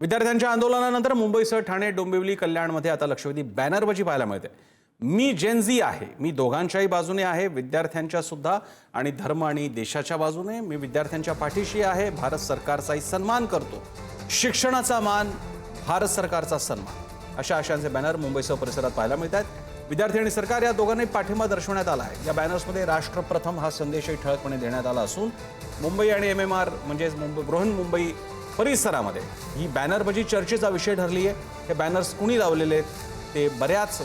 विद्यार्थ्यांच्या आंदोलनानंतर मुंबईसह ठाणे, डोंबिवली, कल्याणमध्ये आता लक्षवेधी बॅनरबाजी पाहायला मिळते। मी जेन झी आहे, मी दोघांच्याही बाजूने आहे, विद्यार्थ्यांच्या सुद्धा आणि धर्म आणि देशाच्या बाजूने। मी विद्यार्थ्यांच्या पाठीशी आहे, भारत सरकारचाही सन्मान करतो, शिक्षणाचा मान, भारत सरकारचा सन्मान, अशा आशयांचे बॅनर मुंबईसह परिसरात पाहायला मिळतात। विद्यार्थी आणि सरकार या दोघांनाही पाठिंबा दर्शवण्यात आला आहे। या बॅनर्समध्ये राष्ट्र प्रथम हा संदेशही ठळकपणे देण्यात आला असून मुंबई आणि MMR म्हणजे बृहन्मुंबई परिसरामध्ये ही बॅनरबाजी चर्चेचा विषय ठरली आहे। हे बॅनर्स कुणी लावलेले आहेत ते बऱ्याच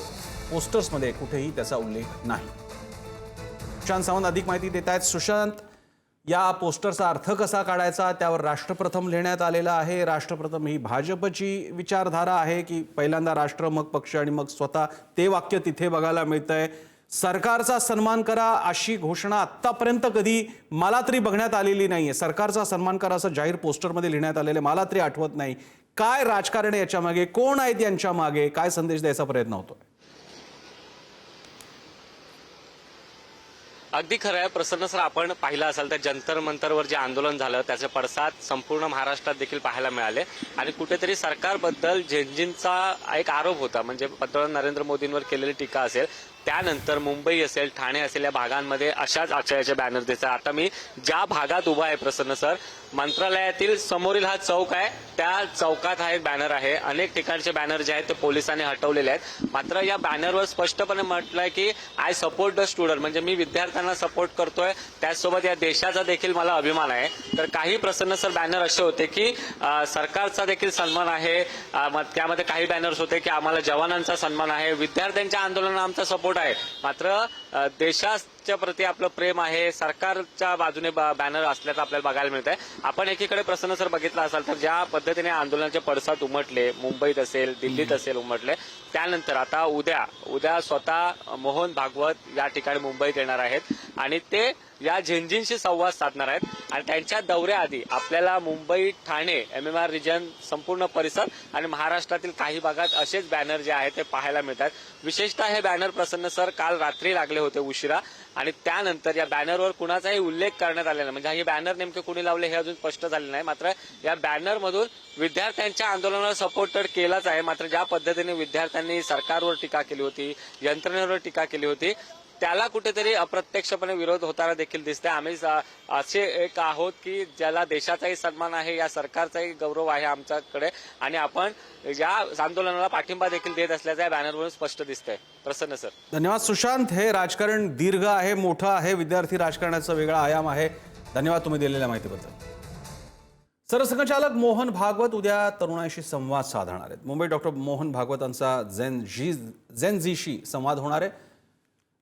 पोस्टर्समध्ये कुठेही त्याचा उल्लेख नाही। सुशांत सावंत अधिक माहिती देत आहेत। सुशांत, या पोस्टरचा अर्थ कसा काढायचा, त्यावर राष्ट्रप्रथम लिहिण्यात आलेला आहे। राष्ट्रप्रथम ही भाजपची विचारधारा आहे की पहिल्यांदा राष्ट्र मग पक्ष आणि मग स्वतः, ते वाक्य तिथे बघायला मिळतंय। सरकारचा सन्मान करा अशी घोषणा आत्तापर्यंत कधी मला तरी बघण्यात आलेली नाहीये। सरकारचा सन्मान करा असं जाहीर पोस्टरमध्ये लिहिण्यात आलेले मला तरी आठवत नाही। काय राजकारण आहे याच्या मागे, कोण आहेत यांच्या मागे, काय संदेश द्यायचा प्रयत्न होतोय? अगदी खरं आहे प्रसन्न सर, आपण पाहिलं असाल तर जंतर मंतरवर जे आंदोलन झालं त्याचे पडसाद संपूर्ण महाराष्ट्रात देखील पाहायला मिळाले आणि कुठेतरी सरकारबद्दल झेंझींचा एक आरोप होता, म्हणजे पंतप्रधान नरेंद्र मोदींवर केलेली टीका असेल, त्यानंतर मुंबई असेल, ठाणे असेल, या भागांमध्ये अशाच आशयाचे बॅनर दिसतात। आता मी ज्या भागात उभा आहे प्रसन्न सर, मंत्रालयातील समोरील हा चौक आहे, त्या चौकात हा एक बॅनर आहे। अनेक ठिकाणचे बॅनर जे आहेत ते पोलिसांनी हटवलेले आहेत, मात्र या बॅनरवर स्पष्टपणे म्हटलंय की आय सपोर्ट द स्टुडंट, म्हणजे मी विद्यार्थ्यांना सपोर्ट करतोय, त्याचसोबत या देशाचा देखील मला अभिमान आहे। तर काही प्रसन्न सर बॅनर असे होते की सरकारचा देखील सन्मान आहे, त्यामध्ये काही बॅनर्स होते की आम्हाला जवानांचा सन्मान आहे, विद्यार्थ्यांच्या आंदोलनाला आमचा सपोर्ट आहे, मात्र देशाच्या प्रति आपलं प्रेम आहे, सरकारच्या बाजूने बॅनर असल्याचं आपल्याला बघायला मिळत आहे। आपण एकीकडे प्रसन्न सर बघितलं असाल तर ज्या पद्धतीने आंदोलनाचे पडसाद उमटले, मुंबईत असेल, दिल्लीत असेल उमटले, त्यानंतर आता उद्या स्वतः मोहन भागवत या ठिकाणी मुंबईत येणार आहेत आणि ते या झेंझींशी संवाद साधणार आहेत आणि त्यांच्या दौऱ्याआधी आपल्याला मुंबई, ठाणे, MMR रिजन, संपूर्ण परिसर आणि महाराष्ट्रातील काही भागात असेच बॅनर जे आहेत ते पाहायला मिळतात। विशेषतः हे बॅनर प्रसन्न सर काल रात्री लागले होते उशिरा आणि त्यानंतर या बॅनरवर कुणाचाही उल्लेख करण्यात आलेला नाही, म्हणजे हे बॅनर नेमके कुणी लावले हे अजून स्पष्ट झाले नाही। मात्र या बॅनरमधून विद्यार्थ्यांच्या आंदोलनाला सपोर्ट तर केलाच आहे, मात्र ज्या पद्धतीने विद्यार्थ्यांनी सरकारवर टीका केली होती, यंत्रणेवर टीका केली होती, त्याला कुठेतरी अप्रत्यक्षपणे विरोध होताना देखील दिसते। आम्ही असे एक आहोत की ज्याला देशाचाही सन्मान आहे, या सरकारचाही गौरव आहे आमच्याकडे आणि आपण या आंदोलनाला पाठिंबा देखील देत असल्याचं या बॅनरवरून स्पष्ट दिसतंय। प्रसन्न सर, धन्यवाद सुशांत। हे राजकारण दीर्घ आहे, मोठं आहे, विद्यार्थी राजकारणाचा वेगळा आयाम आहे। धन्यवाद तुम्ही दिलेल्या माहितीबद्दल। सरसंघचालक मोहन भागवत उद्या तरुणांशी संवाद साधणार आहेत। मुंबई डॉक्टर मोहन भागवतांचा जेन झीशी संवाद होणार आहे।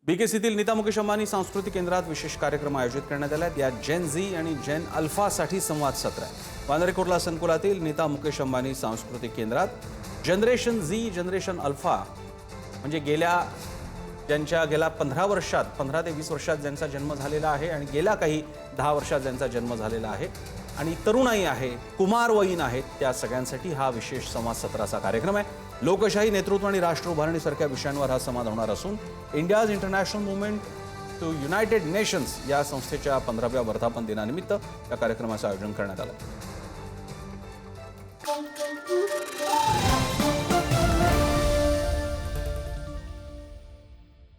BKCतील नीता मुकेश अंबानी सांस्कृतिक केंद्रात विशेष कार्यक्रम आयोजित करण्यात आले आहेत। या जेन झी आणि जेन अल्फासाठी संवाद सत्र आहे। वांद्रे कुर्ला संकुलातील नीता मुकेश अंबानी सांस्कृतिक केंद्रात जनरेशन झी, जनरेशन अल्फा म्हणजे गेल्या 15 वर्षात, 15 ते 20 वर्षात ज्यांचा जन्म झालेला आहे आणि गेल्या काही 10 वर्षात ज्यांचा जन्म झालेला आहे आणि तरुणाई आहे, कुमारवयीन आहेत, त्या सगळ्यांसाठी हा विशेष संवाद सत्राचा कार्यक्रम आहे। लोकशाही, नेतृत्व आणि राष्ट्र उभारणीसारख्या विषयांवर हा संवाद होणार असून India's international movement to United Nations या संस्थेच्या 15व्या वर्धापन दिनानिमित्त या कार्यक्रमाचं आयोजन करण्यात आलं।